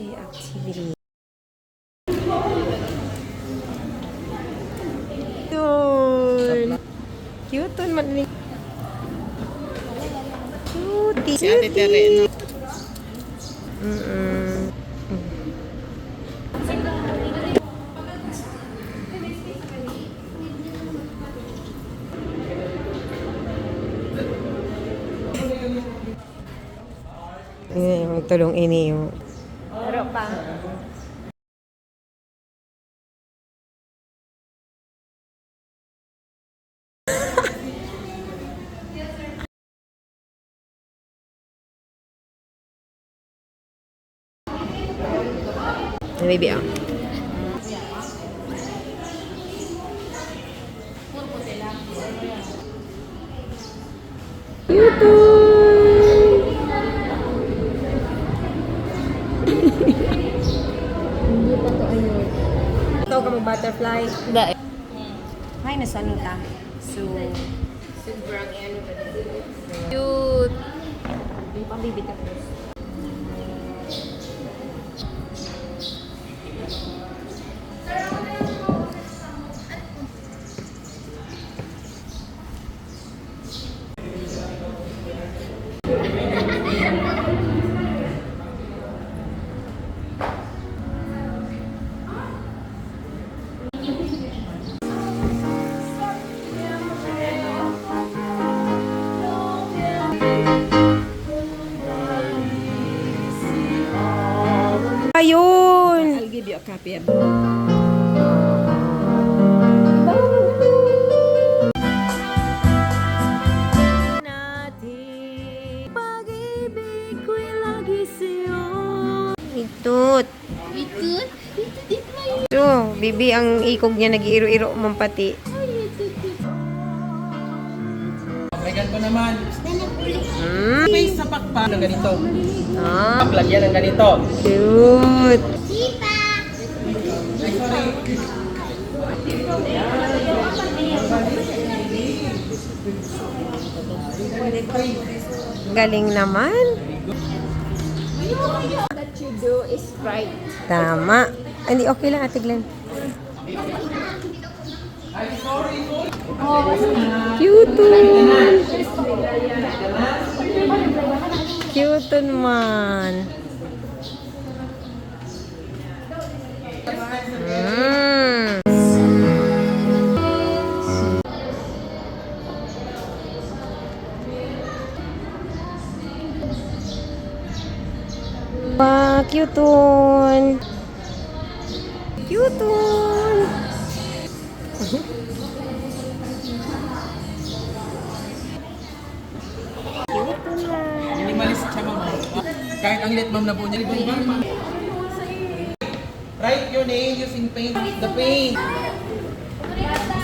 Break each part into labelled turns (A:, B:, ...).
A: Play activity. Yun. Cute yun. Cutie.
B: Si Ate Tere, no?
A: Yung tulong ini yung... Pero pa. Baby, ah. YouTube! Hindi pa to ayun. Ito ka mo butterfly?
B: Dahil.
A: Ay, nasa ano ta? So,
B: Sobrang ano ba?
A: cute! Yung pang baby tapos. Ayun!
B: I'll give you a copy of
A: Itut.
B: Itut?
A: Ito, bibi ang ikog niya nag-iiro-iro man pati.
C: May ganito naman.
A: Hmm.
C: Space sa pakpa ng ganito.
A: Ah,
C: Paglagyan ng ganito.
A: cute. Galing naman.
B: That you do is right.
A: Tama. Hindi, okay lang, Ate Glenn. Cute. Cute man. Mm. Wow, cute one. Cute one.
C: Minimalist siya, ma'am. Kahit ang lit, ma'am, na po niya. Write your name using paint. The paint.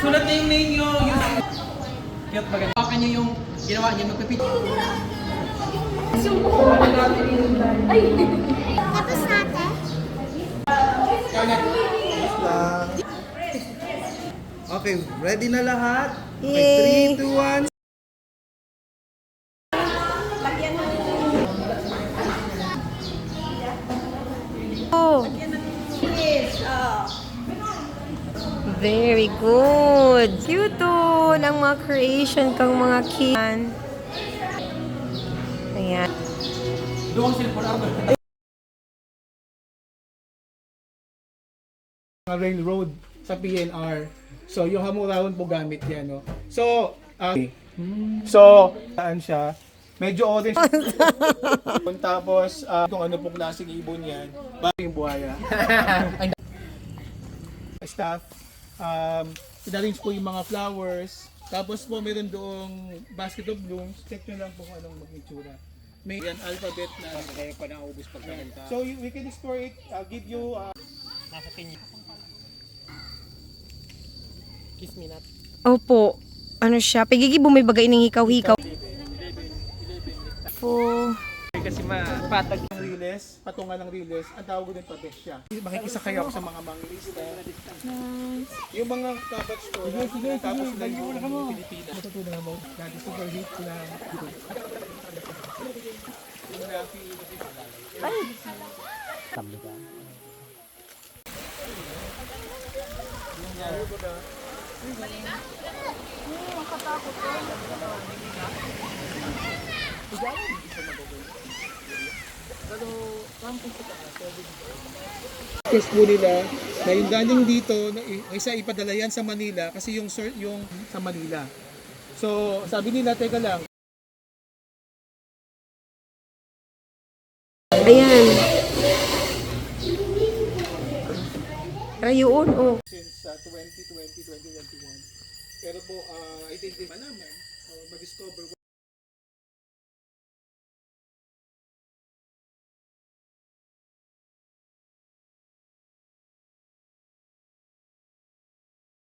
C: Sulat na yung name nyo using... Cute ba ganun? Pakan nyo yung ginawa niya. Magpipit.
D: Tapos natin.
E: Okay, ready na lahat?
A: Yay!
E: 3, 2, 1.
A: Oh. Very good. Cute ang mga creation kang mga kids. Ayan.
C: Doon ang cellphone ako.
E: Railroad sa PNR. So, yung hamurawan po gamit yan, no? So, saan siya? Medyo orange. Tapos, kung ano po klaseng ibon yan, bago yung buhaya. Staff, inarrange po yung mga flowers. Tapos po, meron doong basket of blooms. Check nyo lang po kung anong mag-itsura. May yan alphabet na kaya pa naubos pagkakanta. So, we can explore it. I'll give you... nasa pinya. Kiss me not.
A: Opo. Ano siya? Pagigi bumibagay ng hikaw-hikaw. Po.
E: Kasi mapatag ng riles, patungan ng riles, ang tawag din pabesh siya. Makikisa kayo ako sa mga manglista. Yung mga kabatch ko, tapos na yung Pilipinas. Matutunan mo, dati super hit na dito. Request po nila na yung galing dito, na isa ipadala yan sa Manila kasi yung sa Manila. So, sabi nila, teka lang,
A: Ayan. Rayuon, oh.
E: since 2020, 2021. Pero po, I think di malaman, so, mag-discover